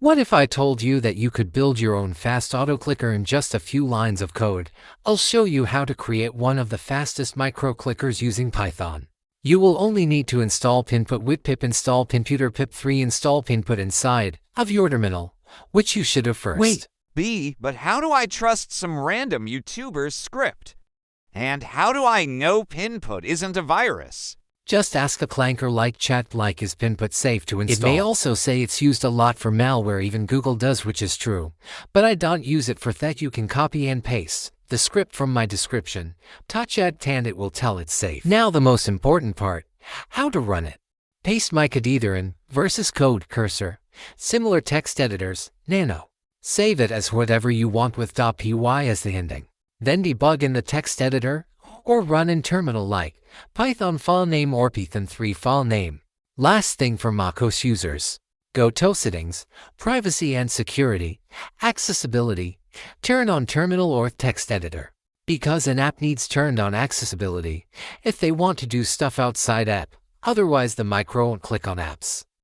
What if I told you that you could build your own fast auto-clicker in just a few lines of code? I'll show you how to create one of the fastest micro-clickers using Python. You will only need to install pynput with pip install pynput or pip3 install pynput inside of your terminal, which you should have first. Wait, but how do I trust some random YouTuber's script? And how do I know pynput isn't a virus? Just ask a clanker like chat like is pynput safe to install. It may also say it's used a lot for malware, even Google does, which is true. But I don't use it for that. You can copy and paste the script from my description. Touch add and it will tell it's safe. Now the most important part, how to run it. Paste my code either in versus code cursor, similar text editors, nano. Save it as whatever you want with .py as the ending. Then debug in the text editor, or run in terminal like Python file name or Python3 file name. Last thing for macOS users, go to Settings, Privacy and Security, Accessibility, turn on terminal or text editor. Because an app needs turned on accessibility if they want to do stuff outside app, otherwise the micro won't click on apps.